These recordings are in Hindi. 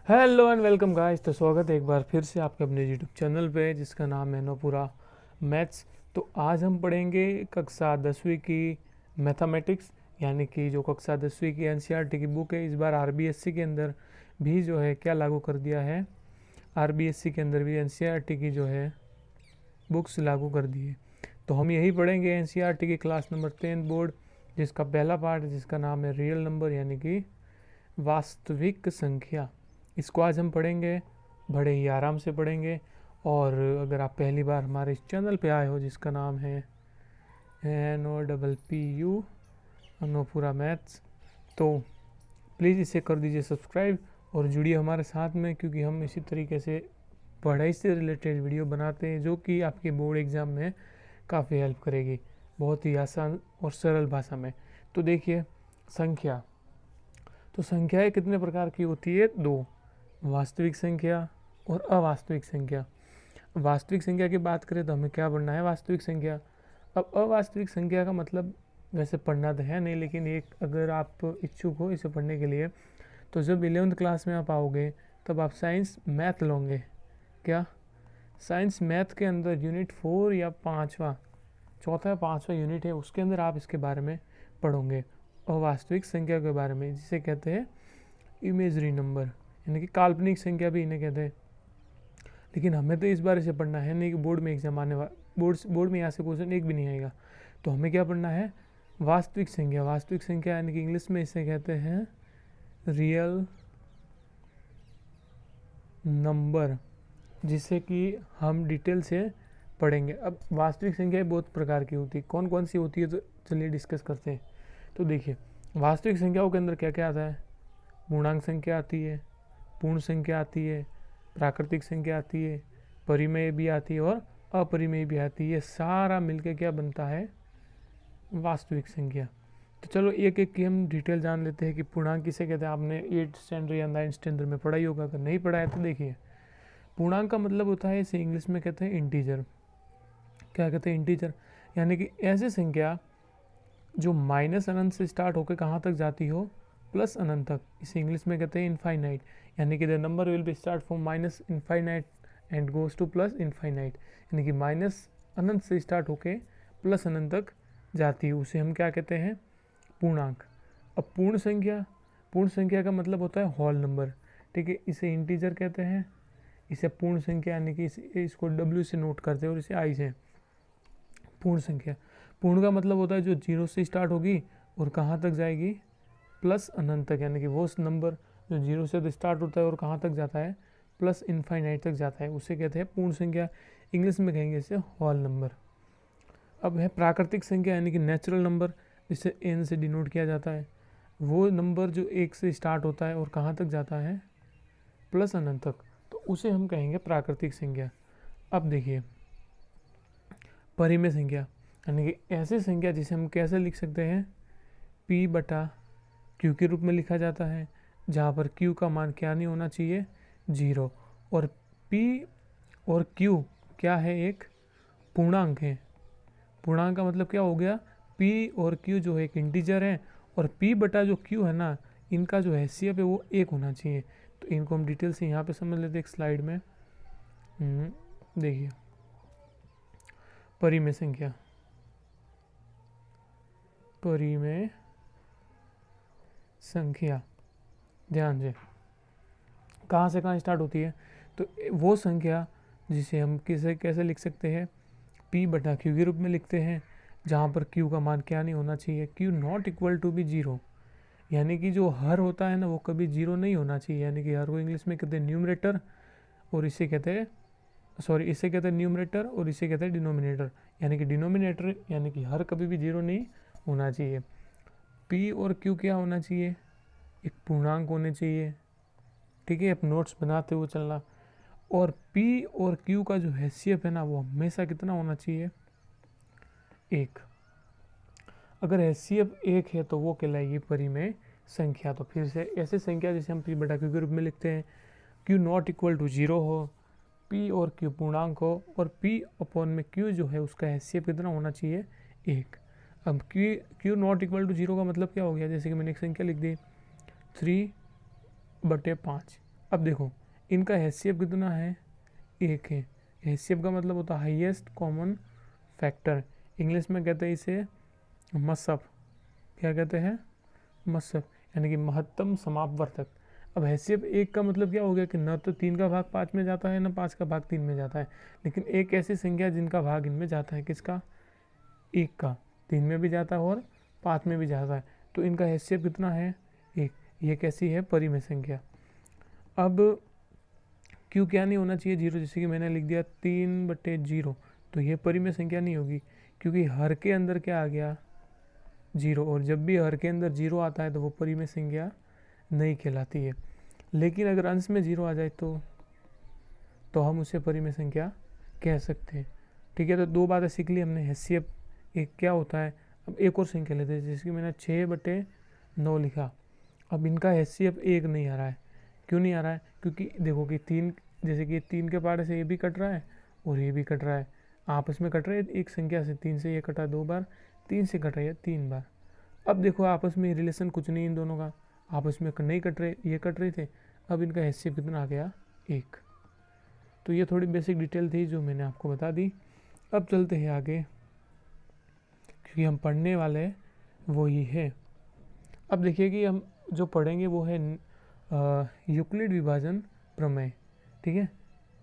Hello and welcome guys. तो स्वागत है एक बार फिर से आपके अपने यूट्यूब चैनल पे जिसका नाम है नोपुरा मैथ्स। तो आज हम पढ़ेंगे कक्षा 10वीं की मैथमेटिक्स, यानी कि जो कक्षा 10वीं की एनसीईआरटी की बुक है। इस बार आरबीएससी के अंदर भी जो है क्या लागू कर दिया है, आरबीएससी के अंदर भी एनसीईआरटी की जो है बुक्स लागू कर दी है। तो हम यही पढ़ेंगे एनसीईआरटी की क्लास नंबर 10 बोर्ड, जिसका पहला पार्ट है जिसका नाम है रियल नंबर, यानी कि वास्तविक संख्या। इसको आज हम पढ़ेंगे, बड़े ही आराम से पढ़ेंगे। और अगर आप पहली बार हमारे इस चैनल पे आए हो जिसका नाम है NOPPU नोपुरा मैथ्स, तो प्लीज़ इसे कर दीजिए सब्सक्राइब और जुड़िए हमारे साथ में, क्योंकि हम इसी तरीके से पढ़ाई से रिलेटेड वीडियो बनाते हैं जो कि आपके बोर्ड एग्ज़ाम में काफ़ी हेल्प करेगी, बहुत ही आसान और सरल भाषा में। तो देखिए, संख्या, तो संख्याएं कितने प्रकार की होती है? दो, वास्तविक संख्या और अवास्तविक संख्या। वास्तविक संख्या की बात करें तो हमें क्या पढ़ना है? वास्तविक संख्या। अब अवास्तविक संख्या का मतलब वैसे पढ़ना तो है नहीं, लेकिन एक अगर आप इच्छुक हो इसे पढ़ने के लिए, तो जब 11वीं क्लास में आप आओगे तब आप साइंस मैथ लोगे। क्या? साइंस मैथ के अंदर यूनिट 4 या चौथा या पाँचवा यूनिट है, उसके अंदर आप इसके बारे में पढ़ोगे, अवास्तविक संख्या के बारे में, जिसे कहते हैं इमेजरी नंबर, यानी कि काल्पनिक संख्या भी इन्हें कहते हैं। लेकिन हमें तो इस बार इसे पढ़ना है नहीं कि बोर्ड में एग्जाम आने वाला, बोर्ड में यहाँ से क्वेश्चन एक भी नहीं आएगा। तो हमें क्या पढ़ना है? वास्तविक संख्या। वास्तविक संख्या यानी कि इंग्लिश में इसे कहते हैं रियल नंबर, जिसे कि हम डिटेल से पढ़ेंगे। अब वास्तविक संख्या बहुत प्रकार की होती है, कौन कौन सी होती है, तो चलिए डिस्कस करते हैं। तो देखिए, वास्तविक संख्याओं के अंदर क्या क्या आता है? पूर्णांक संख्या आती है, पूर्ण संख्या आती है, प्राकृतिक संख्या आती है, परिमेय भी आती है और अपरिमेय भी आती है। ये सारा मिलके क्या बनता है? वास्तविक संख्या। तो चलो एक एक की हम डिटेल जान लेते हैं कि पूर्णांक किसे कहते हैं। आपने 8th स्टैंडर्ड या 9th स्टैंडर्ड में पढ़ाई होगा, अगर नहीं पढ़ा है तो देखिए, पूर्णांक का मतलब होता है, इसे इंग्लिश में कहते हैं इंटीजर। क्या कहते हैं? इंटीजर, यानी कि ऐसी संख्या जो माइनस अनंत से स्टार्ट होकर कहाँ तक जाती हो? प्लस अनंत तक। इसे इंग्लिश में कहते हैं इनफाइनाइट, यानी कि the number will be start from minus infinite and goes two plus infinite, यानी कि माइनस अनंत से स्टार्ट होके प्लस अनंत तक जाती है, उसे हम क्या कहते हैं? पूर्णांक। अब पूर्ण संख्या, पूर्ण संख्या का मतलब होता है होल नंबर, ठीक है, इसे इंटीजर कहते हैं। इसे पूर्ण संख्या, यानी कि इसको W से नोट करते हैं और इसे I से। पूर्ण संख्या, पूर्ण का मतलब होता है जो 0 से स्टार्ट होगी और कहाँ तक जाएगी? प्लस अनंत तक, यानी कि वो नंबर जो 0 से स्टार्ट होता है और कहाँ तक जाता है? प्लस इनफाइनाइट तक जाता है, उसे कहते हैं पूर्ण संख्या। इंग्लिश में कहेंगे इसे होल नंबर। अब है प्राकृतिक संख्या, यानी कि नेचुरल नंबर, जिसे n से डिनोट किया जाता है। वो नंबर जो 1 से स्टार्ट होता है और कहाँ तक जाता है? प्लस अनंत तक, तो उसे हम कहेंगे प्राकृतिक संख्या। अब देखिए, परिमेय संख्या, यानी कि ऐसी संख्या जिसे हम कैसे लिख सकते हैं? P बटा Q के रूप में लिखा जाता है, जहाँ पर Q का मान क्या नहीं होना चाहिए? 0। और P और Q क्या है? एक पूर्णांक है। पूर्णांक का मतलब क्या हो गया? P और Q जो है एक इंटीजर है, और P बटा जो Q है ना, इनका जो हैसियत है वो 1 होना चाहिए। तो इनको हम डिटेल से यहाँ पे समझ लेते हैं एक स्लाइड में। देखिए, परिमेय संख्या, परिमेय संख्या, ध्यान से कहाँ से कहाँ स्टार्ट होती है? तो वो संख्या जिसे हम कैसे लिख सकते हैं? P बटा Q के रूप में लिखते हैं, जहाँ पर Q का मान क्या नहीं होना चाहिए? Q not equal to B 0, यानी कि जो हर होता है ना वो कभी 0 नहीं होना चाहिए। यानी कि हर को इंग्लिश में कहते हैं न्यूमरेटर, और इसे कहते हैं इसे कहते हैं न्यूमरेटर और इसे कहते हैं डिनोमिनेटर। यानी कि डिनोमिनेटर यानी कि हर कभी भी 0 नहीं होना चाहिए। P और Q क्या होना चाहिए? एक पूर्णांक होने चाहिए, ठीक है, आप नोट्स बनाते हुए चलना। और P और Q का जो हैसियत है ना वो हमेशा कितना होना चाहिए? 1। अगर हैसियत 1 है तो वो कहलाएगी परिमेय संख्या। तो फिर से ऐसे संख्या जैसे हम P बटा Q के रूप में लिखते हैं, Q नॉट इक्वल टू 0 हो, P और Q पूर्णांक हो, और P अपॉन में Q जो है उसका हैसियत कितना होना चाहिए? 1। अब Q नॉट इक्वल टू 0 का मतलब क्या हो गया? जैसे कि मैंने एक संख्या लिख दी 3/5, अब देखो इनका HCF कितना है, 1 है। HCF का मतलब होता है हाईएस्ट कॉमन फैक्टर, इंग्लिश में कहते हैं इसे मसफ। क्या कहते हैं, मसफ, यानी कि महत्तम समापवर्तक। अब HCF 1 का मतलब क्या हो गया कि न तो 3 का भाग 5 में जाता है, न 5 का भाग 3 में जाता है, लेकिन एक ऐसी संख्या जिनका भाग इनमें जाता है, किसका, 1 का, 3 में भी जाता है और 5 में भी जाता है। तो इनका HCF कितना है, 1। ये कैसी है, परिमेय संख्या। अब क्यों क्या नहीं होना चाहिए 0, जैसे कि मैंने लिख दिया 3/0, तो ये परिमेय संख्या नहीं होगी, क्योंकि हर के अंदर क्या आ गया, 0, और जब भी हर के अंदर 0 आता है तो वो परिमेय संख्या नहीं कहलाती है। लेकिन अगर अंश में 0 आ जाए तो हम उसे परिमेय संख्या कह सकते हैं। ठीक है, तो 2 बातें सीख ली हमने। HCF एक क्या होता है। अब एक और संख्या लेते हैं, जैसे कि मैंने 6/9 लिखा। अब इनका HCF 1 नहीं आ रहा है। क्यों नहीं आ रहा है, क्योंकि देखो कि 3, जैसे कि 3 के पार्ट से ये भी कट रहा है और ये भी कट रहा है, आपस में कट रहे हैं एक संख्या से। 3 से ये कटा 2 बार, 3 से कट रहा है 3 बार। अब देखो आपस में रिलेशन कुछ नहीं इन दोनों का, आपस में नहीं कट रहे, ये कट रहे थे। अब इनका HCF कितना आ गया, 1। तो ये थोड़ी बेसिक डिटेल थी जो मैंने आपको बता दी। अब चलते हैं आगे, क्योंकि हम पढ़ने वाले वो ही है। अब देखिए कि हम जो पढ़ेंगे वो है यूक्लिड विभाजन प्रमेय। ठीक है,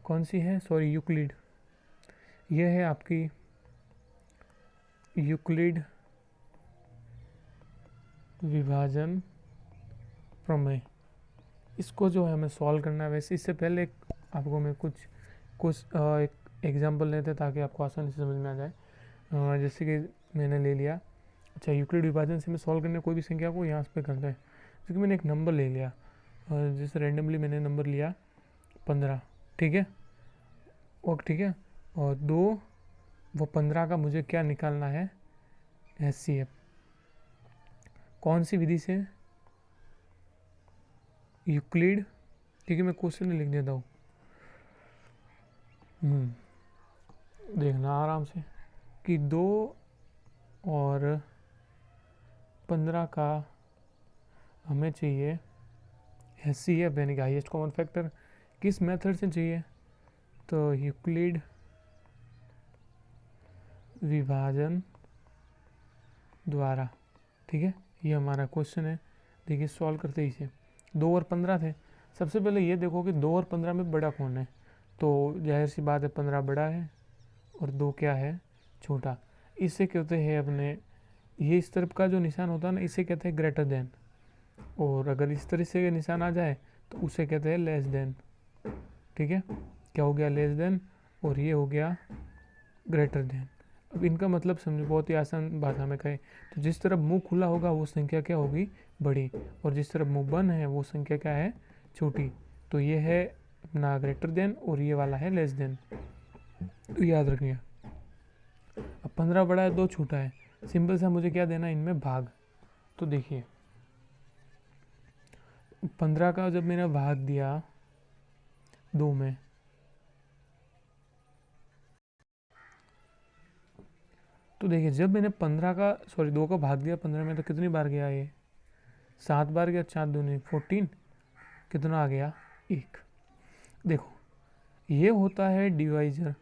कौन सी है, सॉरी यूक्लिड, यह है आपकी यूक्लिड विभाजन प्रमेय। इसको जो है हमें सॉल्व करना है। वैसे इससे पहले आपको मैं कुछ एक एग्जांपल लेते हैं ताकि आपको आसानी से समझ में आ जाए। जैसे कि मैंने ले लिया, अच्छा यूक्लिड विभाजन से हमें सॉल्व करने कोई भी संख्या को यहाँ पे करते हैं। जैसे कि मैंने एक नंबर ले लिया, जैसे रैंडमली मैंने नंबर लिया 15, ठीक है, और ठीक है, और 2, वो 15 का मुझे क्या निकालना है, HCF। कौन सी विधि से, यूक्लिड, ठीक है, मैं क्वेश्चन में लिख देता हूँ, देखना आराम से, कि 2 और 15 का हमें चाहिए HCF, यानी कि हाईएस्ट कॉमन फैक्टर। किस मेथड से चाहिए, तो यूक्लिड विभाजन द्वारा। ठीक है, ये हमारा क्वेश्चन है। देखिए सॉल्व करते ही इसे, 2 और 15 थे। सबसे पहले ये देखो कि 2 और 15 में बड़ा कौन है, तो जाहिर सी बात है 15 बड़ा है और 2 क्या है, छोटा। इससे कहते हैं अपने, ये इस तरफ का जो निशान होता है ना, इसे कहते हैं ग्रेटर देन, और अगर इस तरह से निशान आ जाए तो उसे कहते हैं लेस देन। ठीक है, क्या हो गया, लेस देन, और ये हो गया ग्रेटर देन। अब इनका मतलब समझो, बहुत ही आसान भाषा में कहें तो जिस तरफ मुंह खुला होगा वो संख्या क्या होगी, बड़ी, और जिस तरफ मुंह बंद है वो संख्या क्या है, छोटी। तो ये है अपना ग्रेटर देन और ये वाला है लेस देन, तो याद रखिए। अब 15 बड़ा है, 2 छोटा है, सिंपल सा मुझे क्या देना है, इनमें भाग। तो देखिए 15 का जब मैंने भाग दिया 2 में, तो देखिए जब मैंने 2 का भाग दिया 15 में, तो कितनी बार गया ये, 7 बार गया, 4 दूनी 14, कितना आ गया, 1। देखो ये होता है डिवाइजर,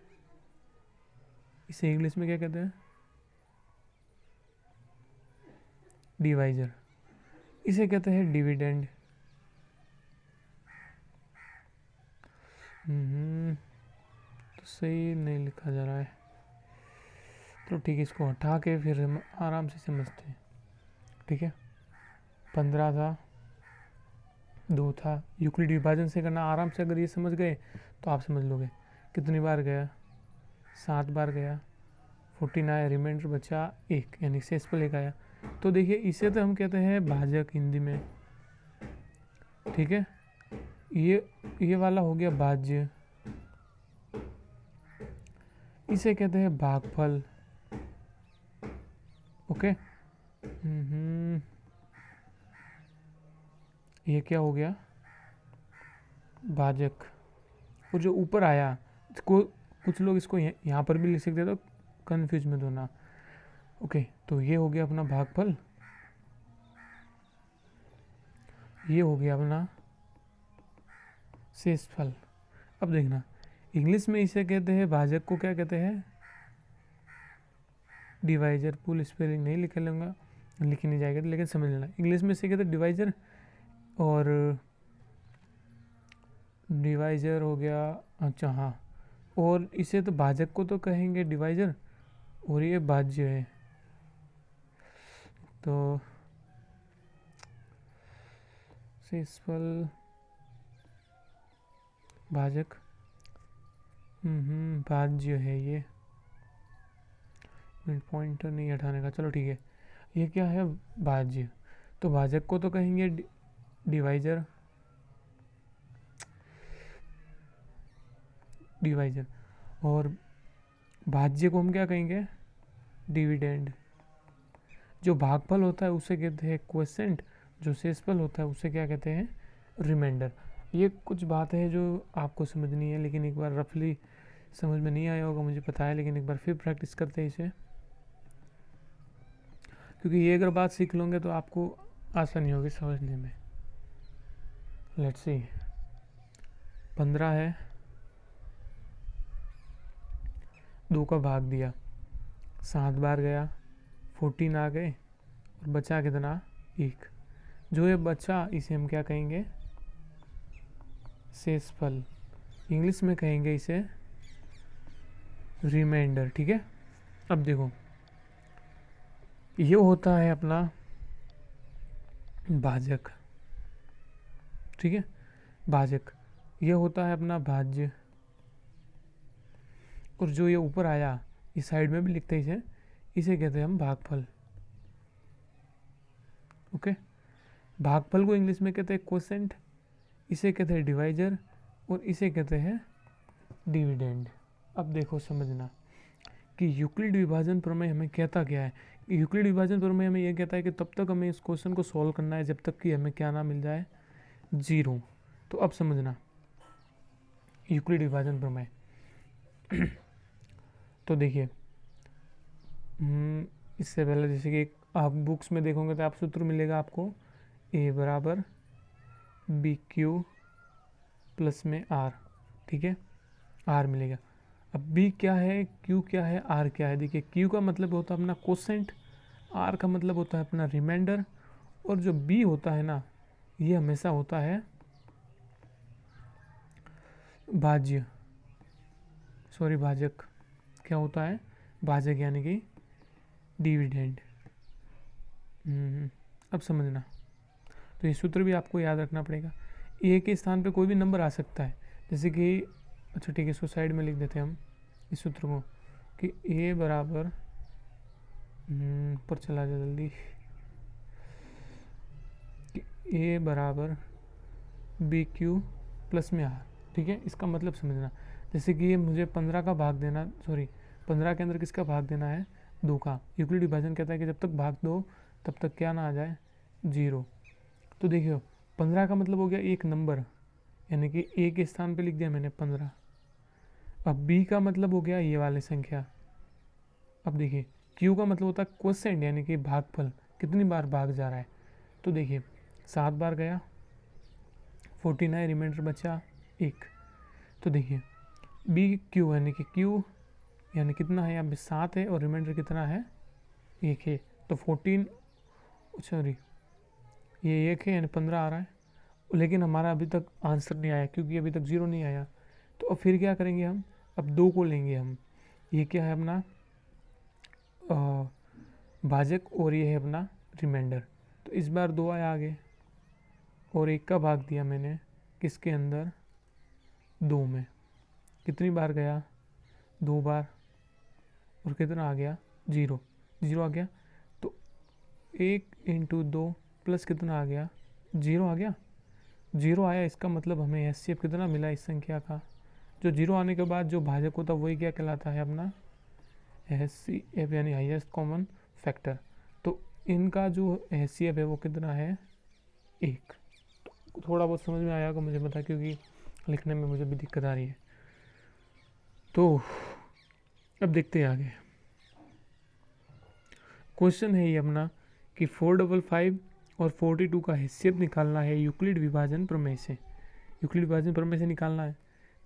इसे इंग्लिश में क्या कहते हैं, डिवाइजर। इसे कहते हैं डिविडेंड। तो सही नहीं लिखा जा रहा है, तो ठीक है, इसको हटा के फिर हम आराम से समझते हैं। ठीक है, 15 था, 2 था, यूक्लिड विभाजन से करना आराम से, अगर ये समझ गए तो आप समझ लोगे। कितनी बार गया, 7 बार गया, 14 आया, रिमाइंडर बचा 1, यानी शेष पर 1 आया। तो देखिए इसे तो हम कहते हैं भाजक हिंदी में। ठीक है, ये वाला हो गया भाज्य, इसे कहते हैं भागफल। ओके, ये क्या हो गया, भाजक। और जो ऊपर आया, कुछ लोग इसको यहाँ पर भी लिख सकते हैं, तो कंफ्यूज में होना। ओके, तो ये हो गया अपना भागफल, ये हो गया अपना शेषफल। अब देखना, इंग्लिश में इसे कहते हैं भाजक को क्या कहते हैं, डिवाइजर। फुल स्पेलिंग नहीं लिख लूँगा, लिखी नहीं जाएगा, लेकिन समझ लेना, इंग्लिश में इसे कहते हैं डिवाइजर, और डिवाइजर हो गया। अच्छा हाँ, और इसे तो भाजक को तो कहेंगे डिवाइजर, और ये भाज्य है। तो शेषफल भाजक, भाज्य है ये, पॉइंटर नहीं हटाने का, चलो ठीक है। ये क्या है, भाज्य। तो भाजक को तो कहेंगे डिवाइजर, डिवाइजर, और भाज्य को हम क्या कहेंगे, डिविडेंड। जो भागफल होता है उसे कहते हैं क्वोशेंट, जो शेषफल होता है उसे क्या कहते हैं, रिमाइंडर। ये कुछ बात है जो आपको समझनी है, लेकिन एक बार रफली समझ में नहीं आया होगा मुझे पता है, लेकिन एक बार फिर प्रैक्टिस करते हैं इसे, क्योंकि ये अगर बात सीख लोगे तो आपको आसानी होगी समझने में। लेट्स सी, 15 है, 2 का भाग दिया, 7 बार गया, 14 आ गए, और बचा कितना, 1। जो ये बचा इसे हम क्या कहेंगे, शेषफल। इंग्लिश में कहेंगे इसे रिमाइंडर। ठीक है, अब देखो, ये होता है अपना भाजक, ठीक है, भाजक। ये होता है अपना भाज्य, और जो ये ऊपर आया इस साइड में भी लिखते हैं इसे कहते हैं हम भागफल। ओके, भागफल को इंग्लिश में कहते हैं क्वोशेंट, इसे कहते हैं डिवाइजर, और इसे कहते हैं डिविडेंड। अब देखो समझना कि यूक्लिड विभाजन प्रमेय हमें कहता क्या है। यूक्लिड विभाजन प्रमेय हमें यह कहता है कि तब तक हमें इस क्वेश्चन को सॉल्व करना है जब तक कि हमें क्या ना मिल जाए, 0। तो अब समझना यूक्लिड विभाजन प्रमेय। तो देखिए, इससे पहले जैसे कि आप बुक्स में देखोगे तो आप सूत्र मिलेगा आपको, ए बराबर बी क्यू प्लस में आर। ठीक है, आर मिलेगा। अब बी क्या है, क्यू क्या है, आर क्या है। देखिए, क्यू का मतलब होता है अपना क्वोशेंट, आर का मतलब होता है अपना रिमाइंडर, और जो बी होता है ना, ये हमेशा होता है भाज्य, सॉरी भाजक। क्या होता है, भाजक, यानी कि डिविडेंड। अब समझना, तो ये सूत्र भी आपको याद रखना पड़ेगा। ए के स्थान पे कोई भी नंबर आ सकता है, जैसे कि, अच्छा ठीक है, इसको साइड में लिख देते हैं हम इस सूत्र को, कि ए बराबर, पर चला जाए जल्दी, कि ए बराबर बी क्यू प्लस में आर। ठीक है, इसका मतलब समझना, जैसे कि ये मुझे 15 का भाग देना, सॉरी 15 के अंदर किसका भाग देना है, 2 का। यूक्लिड विभाजन कहता है कि जब तक भाग दो तब तक क्या ना आ जाए, 0। तो देखियो, 15 का मतलब हो गया एक नंबर, यानी कि ए के स्थान पे लिख दिया मैंने 15। अब बी का मतलब हो गया ये वाली संख्या। अब देखिए, क्यू का मतलब होता है क्वोशेंट, यानी कि भागफल, कितनी बार भाग जा रहा है। तो देखिए, 7 बार गया, 14 है, रिमाइंडर बचा 1। तो देखिए, बी क्यू यानी कि क्यू यानी कितना है, यहाँ पे 7 है, और रिमाइंडर कितना है, 1 है। तो 14, सॉरी ये 1 है, यानी 15 आ रहा है, लेकिन हमारा अभी तक आंसर नहीं आया क्योंकि अभी तक 0 नहीं आया। तो अब फिर क्या करेंगे हम, अब 2 को लेंगे हम, ये क्या है अपना भाजक, और ये है अपना रिमाइंडर। तो इस बार 2 आया आगे, और 1 का भाग दिया मैंने किसके अंदर, 2 में। कितनी बार गया, 2 बार, और कितना आ गया, 0। 0 आ गया, तो 1 इंटू 2 प्लस कितना आ गया, 0 आ गया। 0 आया, इसका मतलब हमें एचसीएफ कितना मिला इस संख्या का। जो 0 आने के बाद जो भाजक होता है वही क्या कहलाता है, अपना एचसीएफ, यानी हाईएस्ट कॉमन फैक्टर। तो इनका जो एचसीएफ है वो कितना है, 1। तो थोड़ा बहुत समझ में आया होगा मुझे पता, क्योंकि लिखने में मुझे भी दिक्कत आ रही है। तो अब देखते हैं आगे। क्वेश्चन है ये अपना कि 455 और 42 का हैसियत निकालना है यूक्लिड विभाजन प्रमेय से। यूक्लिड विभाजन प्रमेय से निकालना है।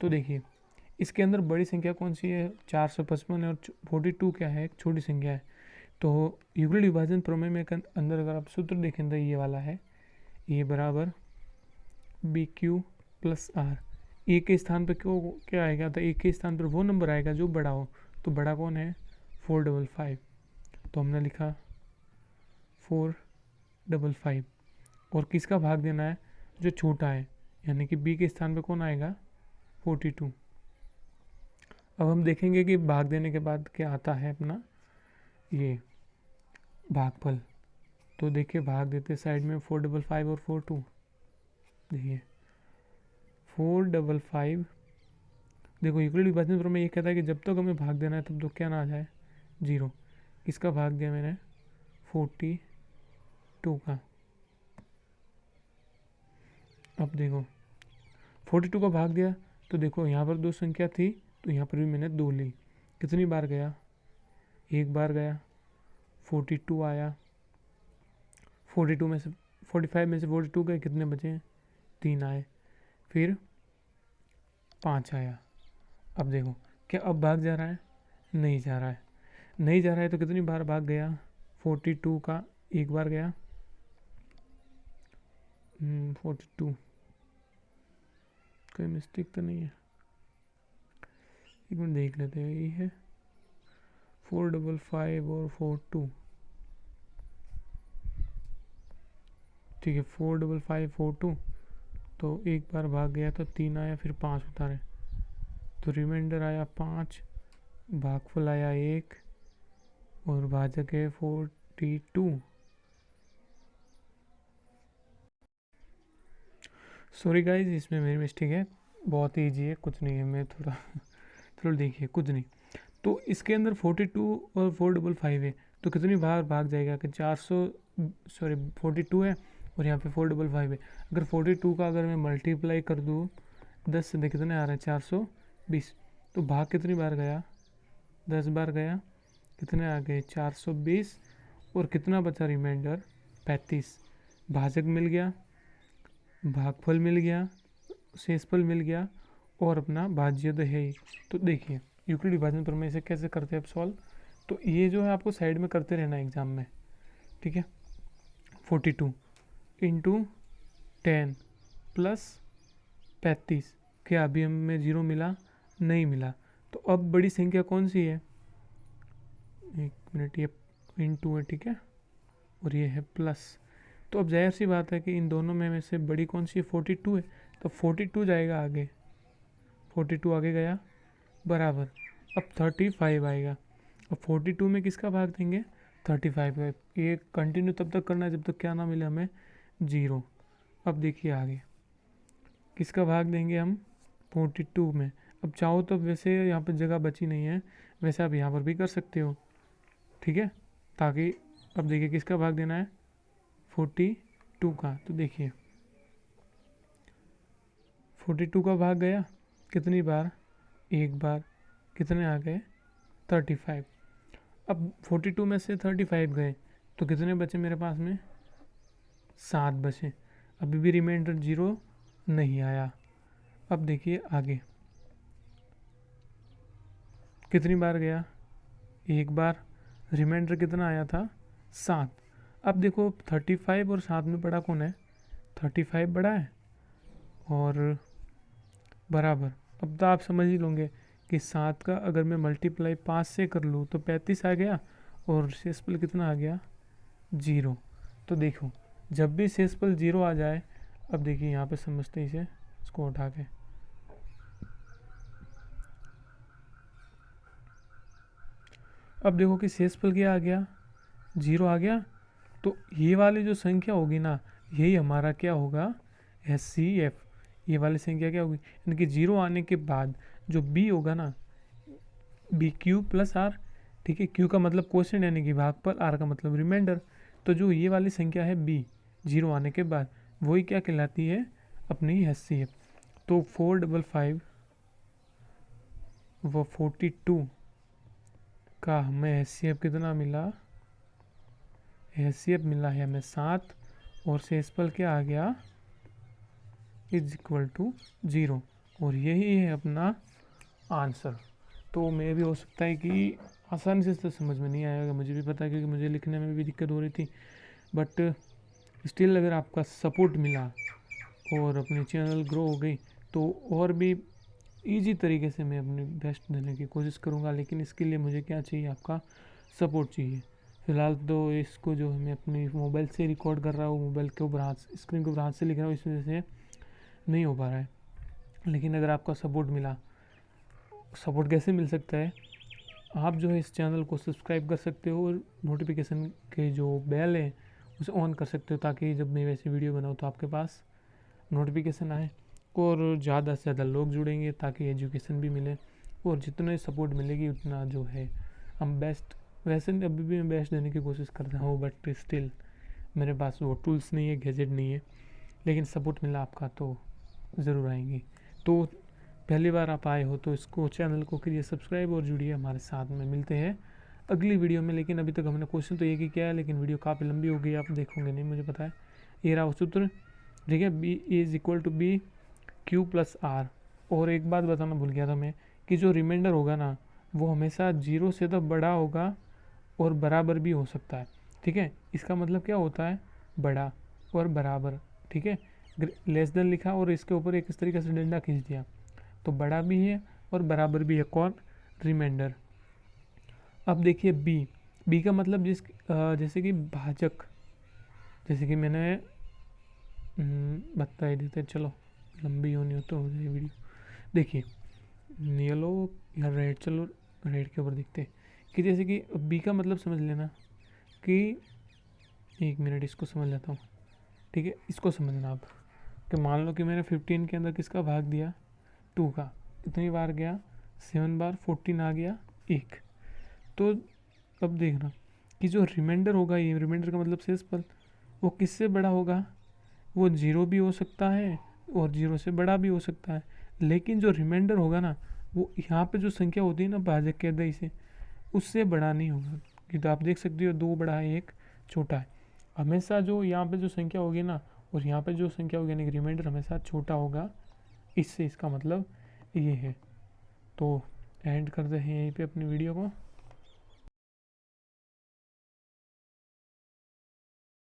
तो देखिए इसके अंदर बड़ी संख्या कौन सी है, 455 है, और 42 क्या है, एक छोटी संख्या है। तो यूक्लिड विभाजन प्रमेय में अंदर अगर आप सूत्र देखें तो ये वाला है, ए बराबर बी क्यू प्लस आर। ए के स्थान पर क्या आएगा, तो ए के स्थान पर वो नंबर आएगा जो बड़ा हो। तो बड़ा कौन है, 455, तो हमने लिखा 455। और किसका भाग देना है, जो छोटा है, यानी कि बी के स्थान पे कौन आएगा, 42। अब हम देखेंगे कि भाग देने के बाद क्या आता है अपना ये भागफल। तो देखिए भाग देते साइड में 455 और 42। देखिए 455, देखो यूक्लिड विभाजन प्रमेय ये कहता है कि जब तक हमें भाग देना है तब तो क्या ना आ जाए, 0। किसका भाग दिया मैंने, 42 का। अब देखो 42 का भाग दिया, तो देखो यहाँ पर 2 संख्या थी, तो यहाँ पर भी मैंने 2 ली। कितनी बार गया, एक बार गया, 42 आया। 42 में से 45 में से 42 गए, कितने बचे, 3 आए। फिर 5 आया। अब देखो क्या अब भाग जा रहा है, नहीं जा रहा है। नहीं जा रहा है तो कितनी बार भाग गया, 42 का एक बार गया, 42, कोई मिस्टेक तो नहीं है, एक मिनट देख लेते हैं। ये है 455 और 42, ठीक है 455 42। तो एक बार भाग गया तो 3 आया, फिर 5 उतारे, तो रिमाइंडर आया 5, भागफल आया 1 और भाजक है 42। सॉरी गाइज, इसमें मेरी मिस्टेक है, बहुत ईजी है, कुछ नहीं है, मैं थोड़ा थोड़ा देखिए कुछ नहीं। तो इसके अंदर 42 और 455 है, तो कितनी बार भाग जाएगा कि 400, सॉरी 42 है और यहाँ पे 455 है। अगर 42 का अगर मैं मल्टीप्लाई कर दूँ 10 से, कितने आ रहा है, 420। तो भाग कितनी बार गया, 10 बार गया, कितने आ गए, 420। और कितना बचा रिमाइंडर, 35। भाजक मिल गया, भागफल मिल गया, शेषफल मिल गया, और अपना भाज्य तो है ही। तो देखिए यूक्लिड विभाजन प्रमेय से कैसे करते हैं अब सॉल्व। तो ये जो है आपको साइड में करते रहना एग्जाम में, ठीक है। 42 इंटू 10 प्लस 35, क्या अभी हमें 0 मिला, नहीं मिला। तो अब बड़ी संख्या कौन सी है, एक मिनट, ये इंटू है, ठीक है, और ये है प्लस। तो अब जाहिर सी बात है कि इन दोनों में से बड़ी कौन सी है, 42 है, तो 42 जाएगा आगे, 42 आगे गया, बराबर। अब 35 आएगा। अब 42 में किसका भाग देंगे, 35 का। ये कंटिन्यू तब तक करना है जब तक क्या ना मिले हमें, 0। अब देखिए आगे किसका भाग देंगे हम, 42 में। अब चाहो तो वैसे यहाँ पर जगह बची नहीं है, वैसे आप यहाँ पर भी कर सकते हो, ठीक है, ताकि अब देखिए किसका भाग देना है, 42 का। तो देखिए 42 का भाग गया, कितनी बार, एक बार, कितने आ गए, 35। अब 42 में से 35 गए, तो कितने बचे मेरे पास में, 7 बचे। अभी भी रिमाइंडर 0 नहीं आया। अब देखिए आगे कितनी बार गया, एक बार, रिमाइंडर कितना आया था, 7। अब देखो 35 और 7 में बड़ा कौन है, 35 बड़ा है और बराबर। अब तो आप समझ ही लोगे कि 7 का अगर मैं मल्टीप्लाई 5 से कर लूँ तो 35 आ गया, और शेषफल कितना आ गया, 0। तो देखो जब भी शेषफल 0 आ जाए, अब देखिए यहाँ पे समझते हैं इसे, इसको उठा के, अब देखो कि शेषफल क्या आ गया, 0 आ गया। तो ये वाली जो संख्या होगी ना, यही हमारा क्या होगा, HCF। ये वाली संख्या क्या होगी, यानी कि 0 आने के बाद जो B होगा ना, बी क्यू प्लस आर, ठीक है, क्यू का मतलब क्वोशिएंट यानी कि भागफल, आर का मतलब रिमाइंडर। तो जो ये वाली संख्या है बी, 0 आने के बाद, वही क्या कहलाती है, अपनी HCF। तो 455 व 42 का हमें HCF कितना मिला, HCF मिला है हमें 7, और शेषफल क्या आ गया, इज इक्वल टू 0 और यही है अपना आंसर। तो मे भी हो सकता है कि आसानी से तो समझ में नहीं आएगा, मुझे भी पता है क्योंकि मुझे लिखने में भी दिक्कत हो रही थी, बट स्टिल अगर आपका सपोर्ट मिला और अपनी चैनल ग्रो हो गई तो और भी इजी तरीके से मैं अपनी बेस्ट देने की कोशिश करूँगा। लेकिन इसके लिए मुझे क्या चाहिए, आपका सपोर्ट चाहिए। फ़िलहाल तो इसको जो मैं अपनी मोबाइल से रिकॉर्ड कर रहा हूँ, मोबाइल के ऊपर हाथ स्क्रीन के ऊपर हाथ से लिख रहा हूँ, इस वजह से नहीं हो पा रहा है। लेकिन अगर आपका सपोर्ट मिला, सपोर्ट कैसे मिल सकता है, आप जो है इस चैनल को सब्सक्राइब कर सकते हो और नोटिफिकेशन के जो बेल है उसे ऑन कर सकते हो, ताकि जब मैं वैसे वीडियो बनाऊँ तो आपके पास नोटिफिकेशन आए और ज़्यादा से ज़्यादा लोग जुड़ेंगे, ताकि एजुकेशन भी मिले। और जितना सपोर्ट मिलेगी उतना जो है हम बेस्ट, वैसे अभी भी मैं बेस्ट देने की कोशिश करता हूँ, बट स्टिल मेरे पास वो टूल्स नहीं है, गैजेट नहीं है। लेकिन सपोर्ट मिला आपका तो ज़रूर आएंगी। तो पहली बार आप आए हो तो इसको चैनल को कीजिए सब्सक्राइब और जुड़िए हमारे साथ में। मिलते हैं अगली वीडियो में। लेकिन अभी तक हमने क्वेश्चन तो एक ही किया है, लेकिन वीडियो काफ़ी लंबी हो गई, आप देखोगे नहीं मुझे पता है। ये रहा सूत्र, ठीक है, B is equal to B Q plus R. और एक बात बताना भूल गया था मैं, कि जो रिमाइंडर होगा ना वो हमेशा 0 से तो बड़ा होगा और बराबर भी हो सकता है, ठीक है। इसका मतलब क्या होता है, बड़ा और बराबर, ठीक है। लेस देन लिखा और इसके ऊपर एक इस तरीके से डंडा खींच दिया, तो बड़ा भी है और बराबर भी है कौन, रिमाइंडर। अब देखिए बी का मतलब जैसे कि भाजक, जैसे कि मैंने बता ही देते, चलो लंबी होनी हो तो हो जाए वीडियो। देखिए येलो या रेड, चलो रेड के ऊपर देखते कि जैसे कि बी का मतलब समझ लेना कि, एक मिनट इसको समझ लेता हूँ, ठीक है। इसको समझना आप कि मान लो कि मैंने 15 के अंदर किसका भाग दिया, 2 का, कितनी बार गया, 7 बार, 14 आ गया 1। तो अब देखना कि जो रिमाइंडर होगा, ये रिमाइंडर का मतलब शेषफल, वो किससे बड़ा होगा, वो 0 भी हो सकता है और 0 से बड़ा भी हो सकता है। लेकिन जो रिमाइंडर होगा ना, वो यहाँ पे जो संख्या होती है ना भाजक के अध्याय से, उससे बड़ा नहीं होगा। कि तो आप देख सकते हो 2 बड़ा है 1 छोटा है। हमेशा जो यहाँ पे जो संख्या होगी ना और यहाँ पे जो संख्या होगी यानी कि रिमाइंडर हमेशा छोटा होगा। इससे इसका मतलब ये है। तो एंड करते हैं यहीं पे अपनी वीडियो को।